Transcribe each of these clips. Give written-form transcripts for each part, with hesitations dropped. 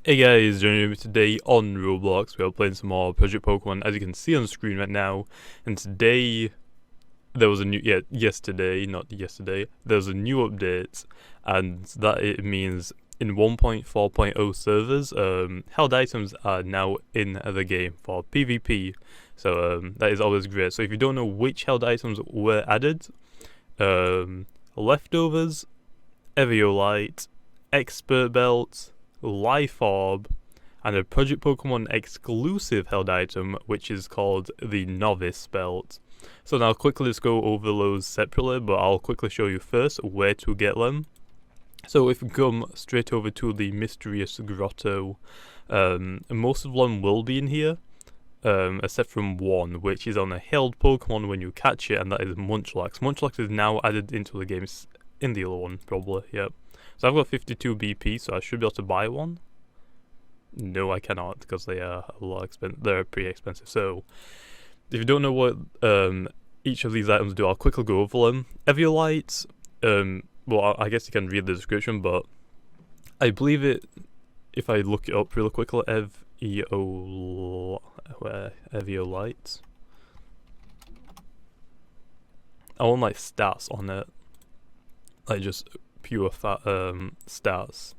Hey guys, JamiyJamie. Today on Roblox we are playing some more Project Pokemon, as you can see on the screen right now. And today there was a new, yesterday, not yesterday, there was a new update, and that it means in 1.4.0 servers, held items are now in the game for PvP. So that is always great. So if you don't know which held items were added, leftovers, Eviolite, Expert Belt, Life Orb, and a Project Pokemon exclusive held item, which is called the Novice Belt. So now quickly let's go over those separately, but I'll quickly show you first where to get them. So if we come straight over to the Mysterious Grotto, most of them will be in here, except from one, which is on a held Pokemon when you catch it, and that is Munchlax. Munchlax is now added into the game in the other one, probably, yep. So I've got 52 BP, so I should be able to buy one. No, I cannot, because they are a lot expensive. They're pretty expensive. So if you don't know what each of these items do, I'll quickly go over them. Eviolite, well, I guess you can read the description, but I believe it, if I look it up really quickly, Eviolite. I want like stats on it, like just pure stats.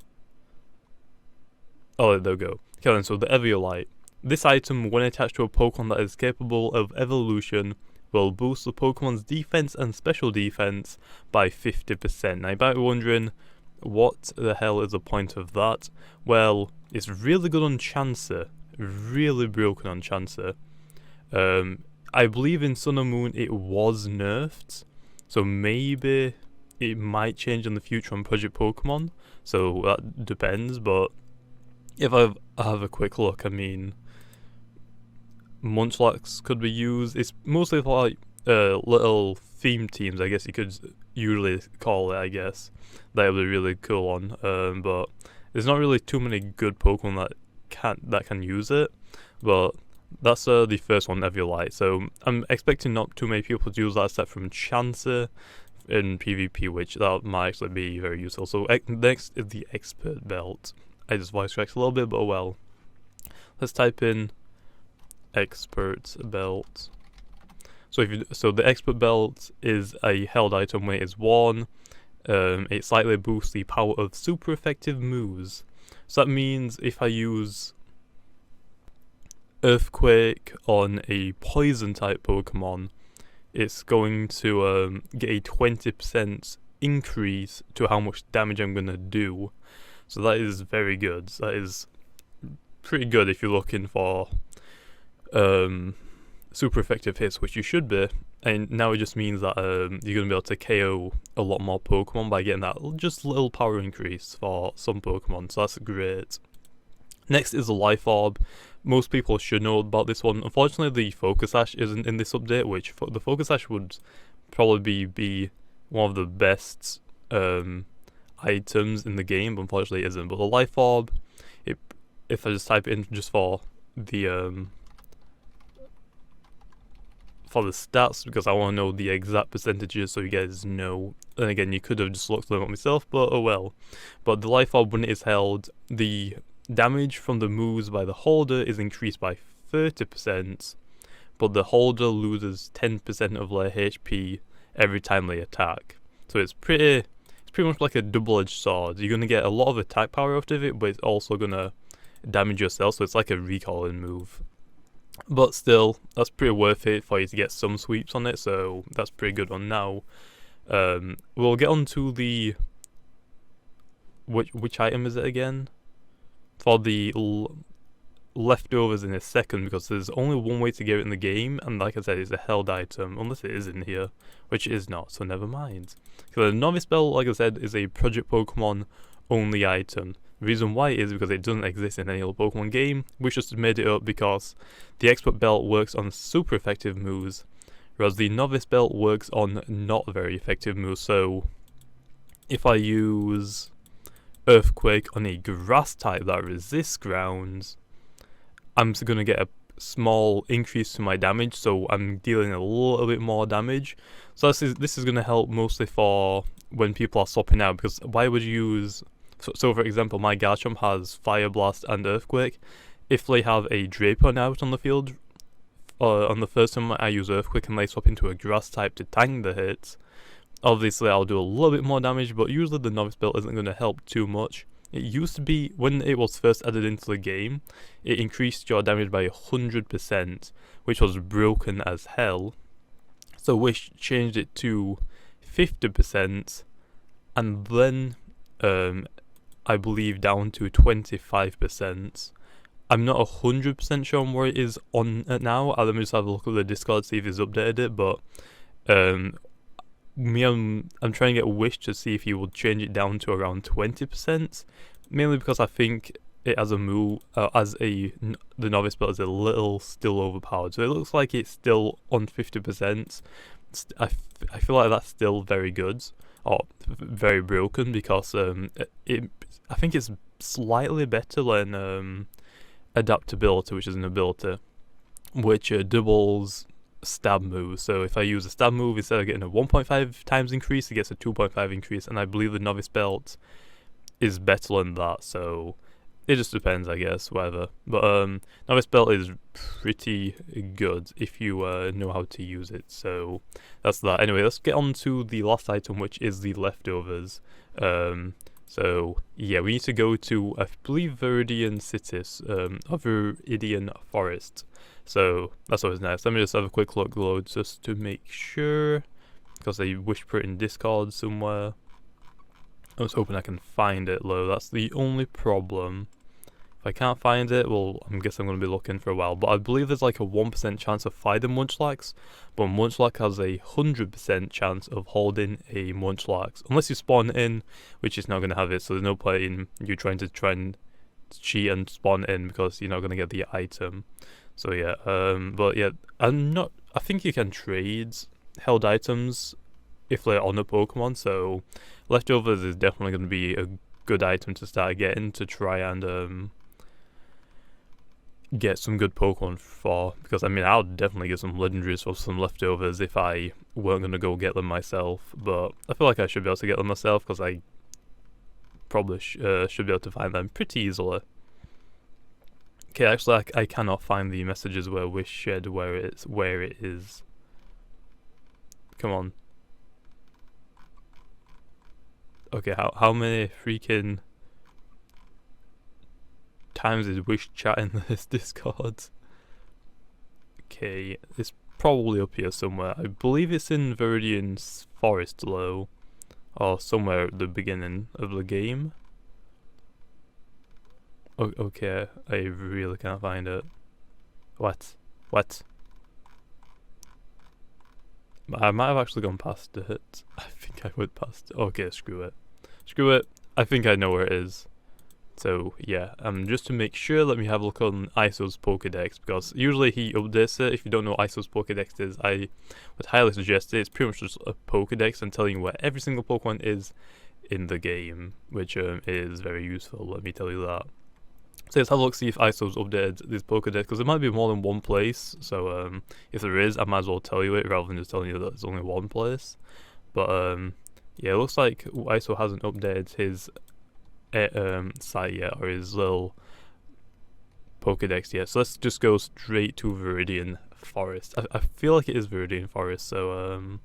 Oh, there we go. Okay then, so the Eviolite. This item, when attached to a Pokemon that is capable of evolution, will boost the Pokemon's defense and special defense by 50%. Now you might be wondering, what the hell is the point of that? Well, it's really good on Chancer. Really broken on Chancer. I believe in Sun and Moon it was nerfed, so maybe it might change in the future on Project Pokemon, so that depends. But if I have a quick look, I mean, Munchlax could be used. It's mostly for like little theme teams, I guess you could usually call it, I guess. That would be really cool on, but there's not really too many good Pokemon that can use it. But that's the first one, Eviolite. So I'm expecting not too many people to use that except from Chancer in PvP, which that might actually be very useful. So next is the Expert Belt. I just voice cracked a little bit, but oh well. Let's type in Expert Belt. So the Expert Belt is a held item when it is worn. It slightly boosts the power of super effective moves. So that means if I use Earthquake on a poison type Pokemon, it's going to get a 20% increase to how much damage I'm going to do. So that is very good. That is pretty good if you're looking for super effective hits, which you should be. And now it just means that you're going to be able to KO a lot more Pokemon by getting that just little power increase for some Pokemon. So that's great. Next is the Life Orb. Most people should know about this one. Unfortunately, the Focus Sash isn't in this update, which the Focus Sash would probably be one of the best items in the game, but unfortunately it isn't. But the Life Orb, if I just type it in just for the stats, because I want to know the exact percentages so you guys know. And again, you could have just looked them up myself, but oh well. But the Life Orb, when it is held, the damage from the moves by the holder is increased by 30%, but the holder loses 10% of their HP every time they attack. So it's pretty much like a double-edged sword. You're going to get a lot of attack power out of it, but it's also going to damage yourself, so it's like a recalling move. But still, that's pretty worth it for you to get some sweeps on it, so that's pretty good one now. We'll get on to the... Which item is it again? For the leftovers in a second, because there's only one way to get it in the game, and like I said, it's a held item, unless it is in here, which it is not, so never mind. So the Novice Belt, like I said, is a Project Pokemon only item. The reason why is because it doesn't exist in any other Pokemon game. We just made it up because the Expert Belt works on super effective moves, whereas the Novice Belt works on not very effective moves. So if I use Earthquake on a grass type that resists grounds, I'm going to get a small increase to my damage, so I'm dealing a little bit more damage. So this is going to help mostly for when people are swapping out, because why would you use So for example, my Garchomp has Fire Blast and Earthquake. If they have a Draper out on the field, on the first time I use Earthquake and they swap into a Grass type to tank the hits, obviously I'll do a little bit more damage, but usually the Novice belt isn't going to help too much. It used to be, when it was first added into the game, it increased your damage by 100%, which was broken as hell. So Wish changed it to 50%, and then I believe down to 25%. I'm not 100% sure on where it is on now. Let me just have a look at the Discord, see if he's updated it, but I'm trying to get Wish to see if he will change it down to around 20%, mainly because I think it as a move, the Novice belt is a little still overpowered. So it looks like it's still on 50%. I feel like that's still very good, or very broken, because I think it's slightly better than Adaptability, which is an ability which doubles stab move. So if I use a stab move, instead of getting a 1.5 times increase, it gets a 2.5 increase, and I believe the Novice belt is better than that. So it just depends, I guess, whatever. But Novice belt is pretty good if you know how to use it. So that's that. Anyway, let's get on to the last item, which is the leftovers. So yeah, we need to go to, I believe, Viridian Cities, or Viridian Forest. So that's always nice. Let me just have a quick look load just to make sure, because I wish put it in Discord somewhere. I was hoping I can find it, though. That's the only problem. If I can't find it, well, I guess I'm going to be looking for a while. But I believe there's like a 1% chance of finding Munchlax, but Munchlax has a 100% chance of holding a Munchlax. Unless you spawn in, which is not going to have it, so there's no point in you trying and cheat and spawn in, because you're not going to get the item. So yeah, but yeah, I think you can trade held items if they're on a Pokemon, so leftovers is definitely going to be a good item to start getting, to try and get some good Pokemon for, because I mean, I'll definitely get some legendaries for some leftovers if I weren't going to go get them myself, but I feel like I should be able to get them myself, because I probably should be able to find them pretty easily. Okay, actually I cannot find the messages where Wish said where it is. Come on. Okay, how many freaking times is Wish chatting this Discord? Okay, it's probably up here somewhere. I believe it's in Viridian's Forest, though, or somewhere at the beginning of the game. Okay, I really can't find it. What? I might have actually gone past it. I think I went past it. Okay, screw it. I think I know where it is. So yeah, just to make sure, let me have a look on ISO's Pokedex, because usually he updates it. If you don't know what ISO's Pokedex is, I would highly suggest it. It's pretty much just a Pokedex and telling you where every single Pokemon is in the game, which is very useful, let me tell you that. So let's have a look, see if ISO's updated this Pokedex, because there might be more than one place, so if there is, I might as well tell you it rather than just telling you that there's only one place. But yeah, it looks like ISO hasn't updated his site yet, or his little Pokedex yet, so let's just go straight to Viridian Forest. I feel like it is Viridian Forest, so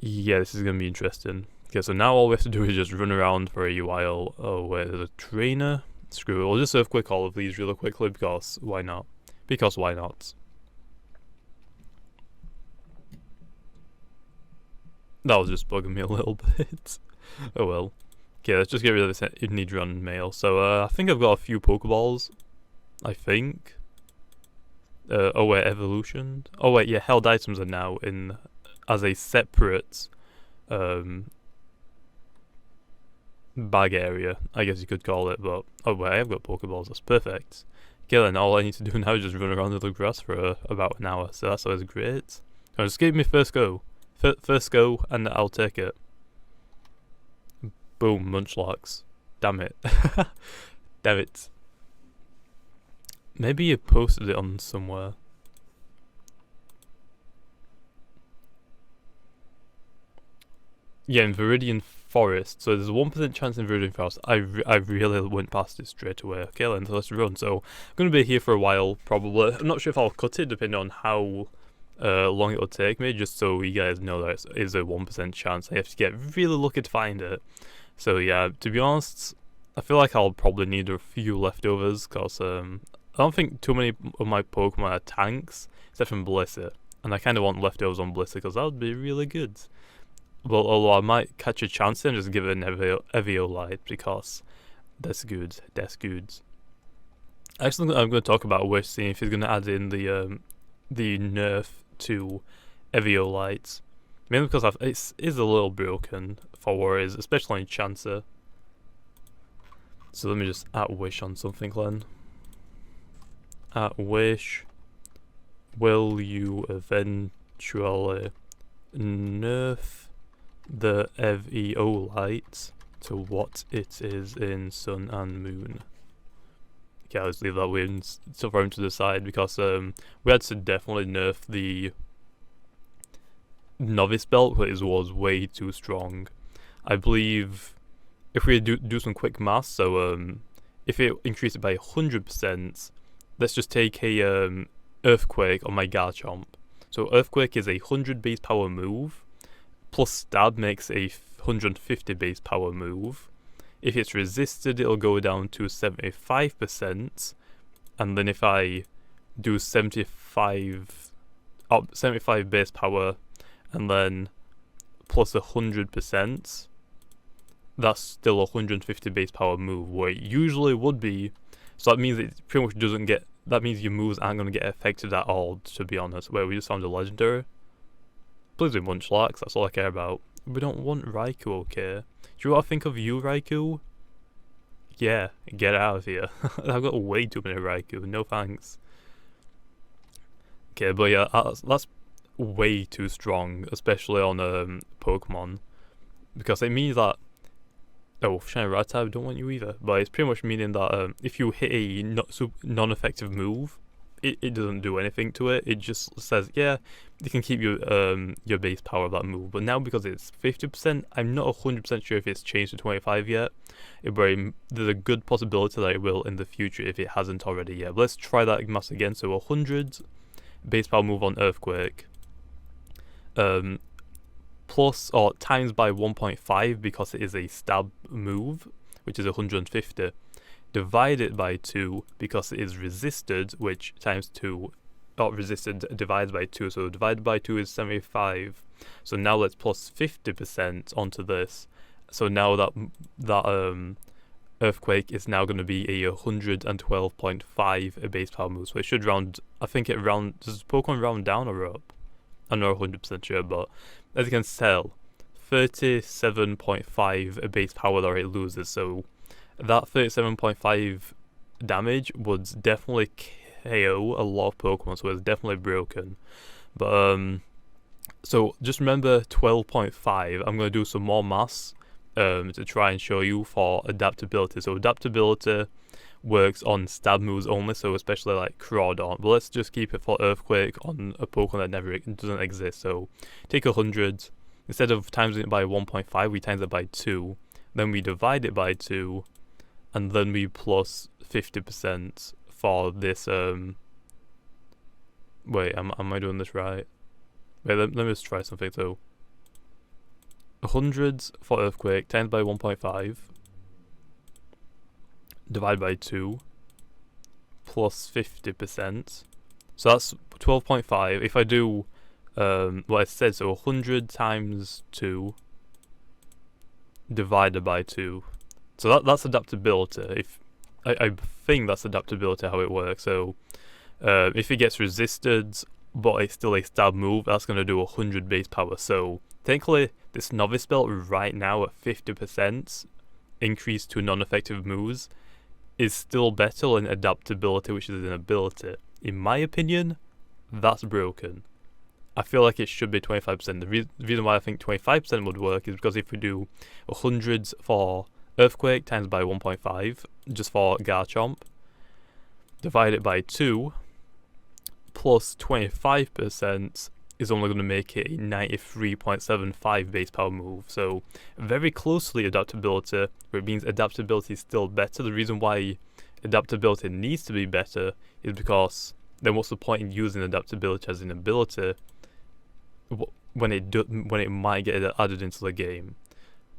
yeah, this is going to be interesting. Okay, so now all we have to do is just run around for a while. Oh wait, there's a trainer. Screw it, we'll just earthquake all of these really quickly, because why not? Because why not? That was just bugging me a little bit. Oh well. Okay, let's just get rid of this Nidron mail. So I think I've got a few Pokeballs. I think. Oh wait, evolution. Oh wait, yeah, held items are now in as a separate bag area, I guess you could call it, but oh wait, I've got Pokeballs, that's perfect. Okay, then all I need to do now is just run around in the grass for about an hour, so that's always great. So just give me first go. First go, and I'll take it. Boom, Munchlax. Damn it. Damn it. Maybe you posted it on somewhere. Yeah, in Viridian forest. So there's a 1% chance in Virgin Forest. I really went past it straight away. Okay, then so let's run. So I'm going to be here for a while, probably. I'm not sure if I'll cut it, depending on how long it'll take me, just so you guys know that it is a 1% chance. I have to get really lucky to find it. So yeah, to be honest, I feel like I'll probably need a few leftovers, because I don't think too many of my Pokemon are tanks, except from Blissey. And I kind of want leftovers on Blissey, because that would be really good. Well, although I might catch a chance and just give it an Eviolite, because that's good. That's good. Actually, I'm going to talk about Wish, seeing if he's going to add in the nerf to Eviolite. Mainly because it is a little broken for warriors, especially in Chancer. So let me just at Wish on something, Glenn. At Wish, will you eventually nerf the Eviolite to what it is in Sun and Moon? Okay, let's leave that win for him to decide, because we had to definitely nerf the Novice belt, but it was way too strong. I believe if we do some quick math, so if it increased it by 100%, let's just take a Earthquake on my Garchomp. So Earthquake is a 100 base power move, plus Stab makes a 150 base power move. If it's resisted, it'll go down to 75%, and then if I do 75 base power, and then plus 100%, that's still a 150 base power move, where it usually would be. So that means it pretty much doesn't get. That means your moves aren't going to get affected at all, to be honest. Where we just found a legendary. Please be Munchlax, that's all I care about. We don't want Raikou, okay? Do you know what I think of you, Raikou? Yeah, get out of here. I've got way too many Raikou, no thanks. Okay, but yeah, that's way too strong, especially on Pokemon. Because it means that... Oh, Shiny Rat type, don't want you either. But it's pretty much meaning that if you hit a non-effective move, it doesn't do anything to it. It just says, yeah, you can keep your base power of that move. But now, because it's 50%, I'm not 100% sure if it's changed to 25 yet. There's a good possibility that it will in the future if it hasn't already yet. But let's try that mass again. So 100 base power move on Earthquake. Plus or times by 1.5 because it is a stab move, which is 150. Divide it by 2 because it is resisted, which times 2, or resisted divides by 2, so divided by 2 is 75. So now let's plus 50% onto this. So now that Earthquake is now going to be a 112.5 base power move. So it should round, I think it does Pokemon round down or up? I'm not 100% sure, but as you can tell, 37.5 base power that it loses, so that 37.5 damage would definitely KO a lot of Pokemon, so it's definitely broken. But so just remember 12.5. I'm going to do some more maths to try and show you for adaptability. So adaptability works on stab moves only, so especially like Crawdon. But let's just keep it for Earthquake on a Pokemon that doesn't exist. So take 100, instead of timesing it by 1.5, we times it by 2. Then we divide it by 2, and then we plus 50% for this. Wait, am I doing this right? Wait, let me just try something. So 100 for Earthquake times by 1.5. Divide by 2 plus 50%. So that's 12.5. If I do what it said, so 100 times 2 divided by 2. So that's adaptability. If I think that's adaptability how it works. So if it gets resisted but it's still a stab move, that's going to do 100 base power. So technically this Novice belt right now at 50% increase to non-effective moves is still better than adaptability, which is an ability. In my opinion, that's broken. I feel like it should be 25%. The reason why I think 25% would work is because if we do 100 for Earthquake times by 1.5, just for Garchomp, divide it by 2, plus 25%, is only going to make it a 93.75 base power move. So very closely adaptability, where it means adaptability is still better. The reason why adaptability needs to be better is because then what's the point in using adaptability as an ability when it might get added into the game?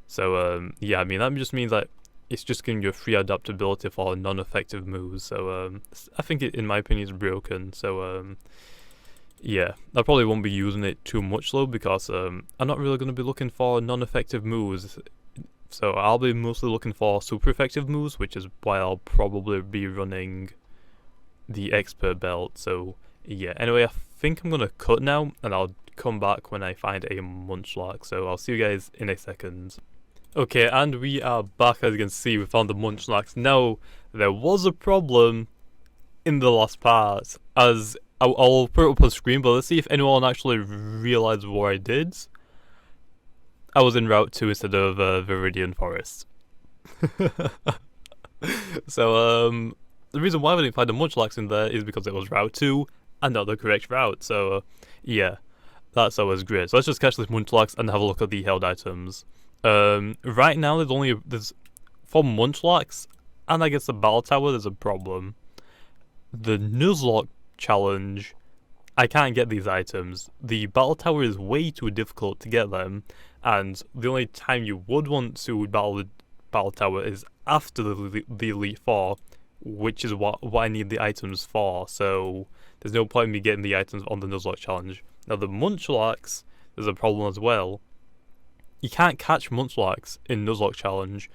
So yeah, I mean that just means that it's just giving you a free adaptability for non-effective moves. So I think it, in my opinion, is broken. So yeah, I probably won't be using it too much though, because I'm not really going to be looking for non-effective moves. So I'll be mostly looking for super effective moves, which is why I'll probably be running the expert belt. So yeah, anyway, I think I'm going to cut now, and I'll come back when I find a Munchlax. So I'll see you guys in a second. Okay, and we are back. As you can see, we found the Munchlax. Now, there was a problem in the last part, as I'll put it up on screen, but let's see if anyone actually realized what I did. I was in Route 2 instead of Viridian Forest. So, the reason why we didn't find the Munchlax in there is because it was Route 2 and not the correct route. So, yeah, that's always great. So let's just catch this Munchlax and have a look at the held items. Right now there's for Munchlax, and I guess the Battle Tower, there's a problem. The Nuzlocke challenge, I can't get these items. The Battle Tower is way too difficult to get them, and the only time you would want to battle the Battle Tower is after the Elite Four, which is what I need the items for. So there's no point in me getting the items on the Nuzlocke challenge. Now the Munchlax, there's a problem as well. You can't catch Munchlax in Nuzlocke challenge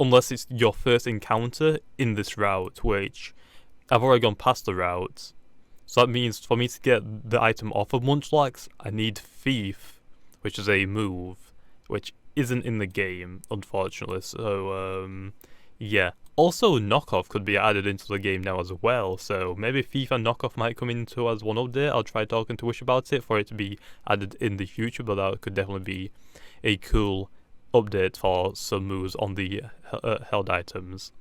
unless it's your first encounter in this route, which I've already gone past the route. So that means for me to get the item off of Munchlax, I need Thief, which is a move, which isn't in the game, unfortunately. So, yeah. Also, Knockoff could be added into the game now as well, so maybe Thief and Knockoff might come into as one update. I'll try talking to Wish about it for it to be added in the future, but that could definitely be a cool update for some moves on the held items.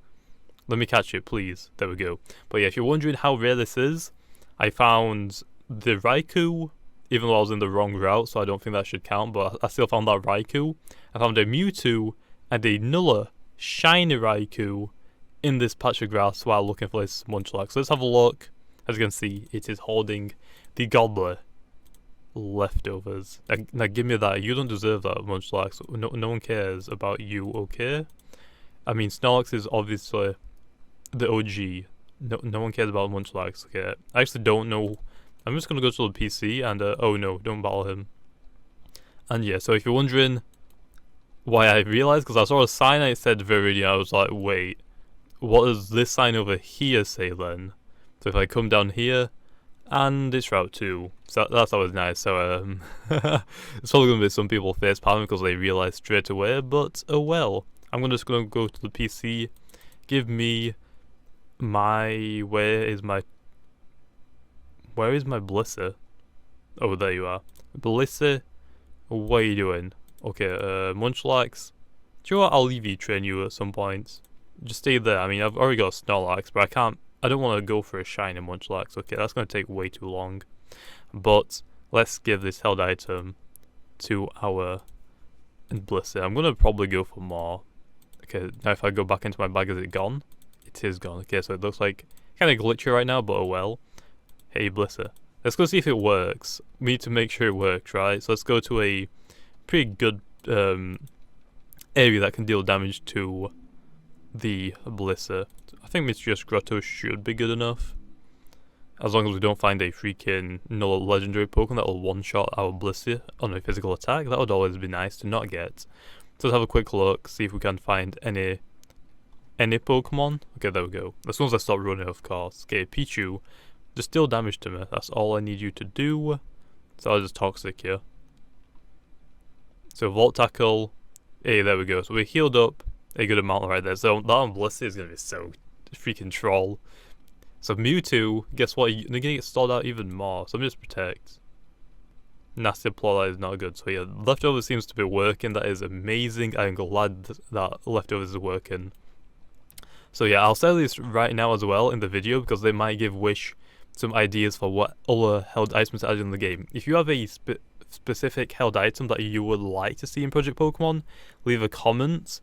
Let me catch it, please. There we go. But yeah, if you're wondering how rare this is, I found the Raikou, even though I was in the wrong route, so I don't think that should count, but I still found that Raikou. I found a Mewtwo and a Nulla shiny Raikou in this patch of grass while looking for this Munchlax. So let's have a look. As you can see, it is holding the Gobbler leftovers. Now give me that. You don't deserve that, Munchlax. No one cares about you, okay? I mean, Snorlax is obviously the OG. No one cares about Munchlax, okay? I actually don't know. I'm just gonna go to the PC and, oh no, don't battle him. And yeah, so if you're wondering why I realized, because I saw a sign and it said Viridian, I was like, wait, what does this sign over here say then? So if I come down here, and it's Route 2, so that's always nice. So it's probably going to be some people face palming because they realize straight away, but oh well. I'm just going to go to the PC, give me my, where is my Blissey? Oh, there you are. Blissey, what are you doing? Okay, Munchlax. Do you know what? I'll leave you train you at some point. Just stay there. I mean, I've already got a Snorlax, but I don't want to go for a shiny Munchlax. Okay, that's going to take way too long. But let's give this held item to our Blissey. I'm going to probably go for more. Okay, now if I go back into my bag, is it gone? It is gone. Okay, so it looks like kind of glitchy right now, but oh well. Hey, Blissey. Let's go see if it works. We need to make sure it works, right? So let's go to a pretty good area that can deal damage to the Blissey. I think Mistress Grotto should be good enough. As long as we don't find a freaking null legendary Pokemon that will one-shot our Blissey on a physical attack. That would always be nice to not get. So let's have a quick look, see if we can find any Pokemon. Okay, there we go. As soon as I stop running, of course. Okay, Pichu, just deal damage to me. That's all I need you to do. So I'll just Toxic here. So Volt Tackle. Hey, there we go. So we healed up a good amount right there. So that on Blissey is going to be so freaking troll. So Mewtwo, guess what? They're going to get stalled out even more. So I'm just Protect. Nasty Plot, that is not good. So yeah, Leftovers seems to be working. That is amazing. I'm glad that Leftovers is working. So yeah, I'll say this right now as well in the video because they might give Wish some ideas for what other held items to add in the game. If you have a specific held item that you would like to see in Project Pokemon, leave a comment.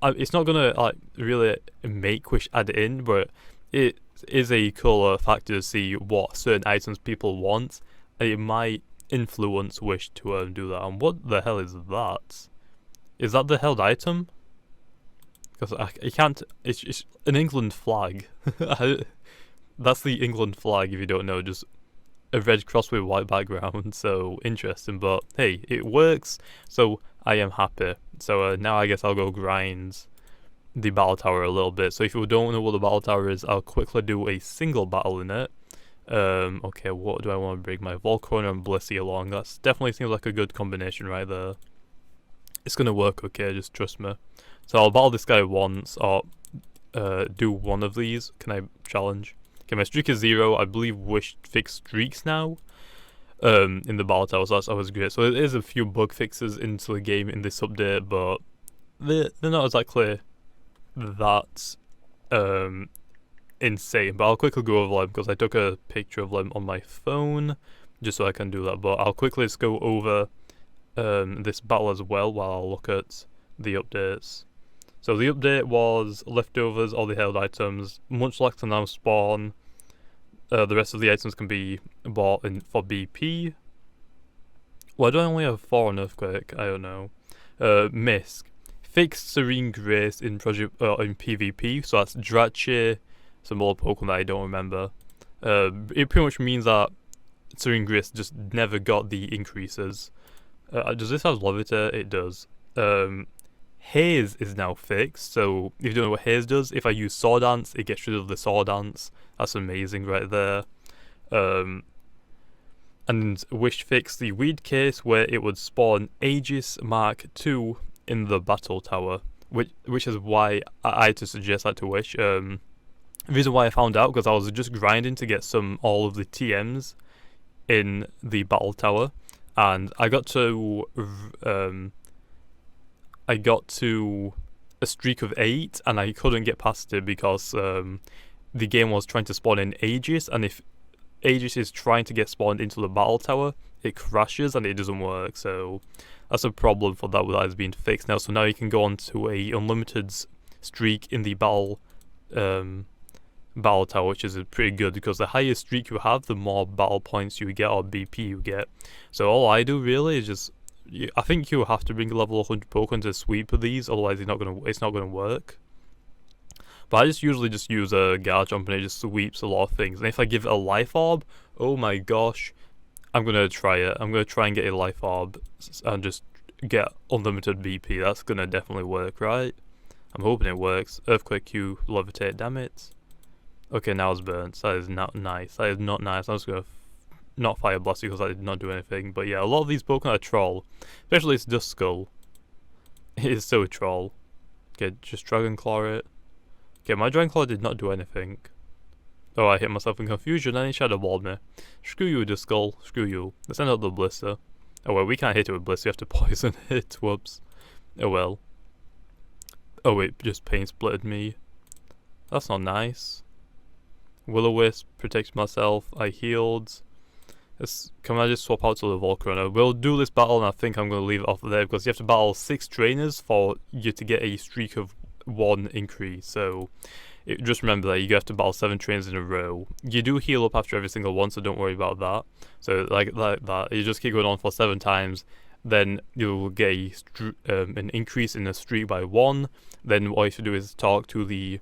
It's not gonna like really make Wish add it in, but it is a cool factor to see what certain items people want, and it might influence Wish to do that. And what the hell is that? Is that the held item? Because I can't. It's an England flag. That's the England flag. If you don't know, just a red cross with white background. So interesting, but hey, it works. So I am happy. So now I guess I'll go grind the battle tower a little bit. So if you don't know what the battle tower is, I'll quickly do a single battle in it. Okay, what do I want to bring? My Volcarona and Blissey along. That definitely seems like a good combination right there. It's gonna work okay, just trust me. So I'll battle this guy once, or do one of these. Can I challenge? Okay, my streak is 0. I believe Wish fixed streaks now in the battle tower, so that's always great. So there is a few bug fixes into the game in this update, but they're not exactly that insane. But I'll quickly go over them because I took a picture of them on my phone just so I can do that. But I'll quickly just go over this battle as well while I look at the updates. So the update was leftovers, all the held items, Munchlax can now spawn, the rest of the items can be bought for BP. Why do I only have 4 on Earthquake? I don't know. Misk. Fixed Serene Grace in in PvP, so that's Drache, some more Pokemon that I don't remember. It pretty much means that Serene Grace just never got the increases. Does this have Levitate? It does. Haze is now fixed, so if you don't know what Haze does, if I use Sword Dance, it gets rid of the Sword Dance. That's amazing right there. And Wish fixed the weird case where it would spawn Aegis Mark II in the battle tower, which is why I had to suggest that to Wish. The reason why I found out, because I was just grinding to get all of the TMs in the battle tower, and I got to a streak of 8, and I couldn't get past it because the game was trying to spawn in Aegis, and if Aegis is trying to get spawned into the battle tower, it crashes and it doesn't work. So that's a problem for that has been fixed now. So now you can go on to a unlimited streak in the battle tower, which is pretty good because the higher streak you have, the more battle points you get or BP you get. So all I do really is just, I think you have to bring a level 100 Pokemon to sweep these, otherwise it's not gonna work. But I usually just use a Guard Jump and it just sweeps a lot of things. And if I give it a Life Orb, oh my gosh, I'm gonna try it. I'm gonna try and get a Life Orb and just get unlimited BP. That's gonna definitely work, right? I'm hoping it works. Earthquake Q, Levitate, damn it. Okay, now it's burnt. That is not nice. That is not nice. I'm just gonna not Fire Blast because I did not do anything. But yeah, a lot of these Pokemon are troll. Especially its Duskull. It is so troll. Okay, just Dragon Claw it. Okay, my Dragon Claw did not do anything. Oh, I hit myself in confusion and he Shadow Balled me. Screw you, Duskull. Screw you. Let's send out the Blister. Oh well, we can't hit it with Blister. You have to poison it. Whoops. Oh well. Oh, it just pain splitted me. That's not nice. Will-O-Wisp, protects myself. I healed. Can I just swap out to the Volcarona? We'll do this battle and I think I'm going to leave it off there because you have to battle 6 trainers for you to get a streak of 1 increase. So just remember that you have to battle 7 trainers in a row. You do heal up after every single one, so don't worry about that. So like that, you just keep going on for 7 times. Then you'll get an increase in the streak by 1. Then all you have to do is talk to the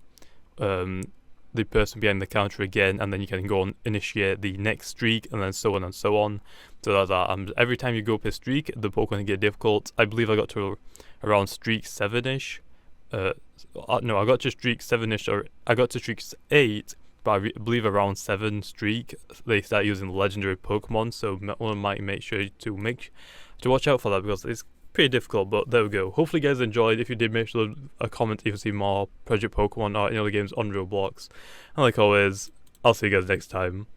person behind the counter again, and then you can go and initiate the next streak, and then so on and so on. So that's that. Every time you go up a streak, the Pokemon get difficult. I believe I got to around streak 7-ish. No, I got to streak 7-ish, or I got to streak 8, but I believe around 7 streak, they start using legendary Pokemon, so one might make sure to watch out for that, because it's pretty difficult, but there we go. Hopefully you guys enjoyed. If you did, make sure to a comment if you see more Project Pokemon or any other games on Roblox. And like always, I'll see you guys next time.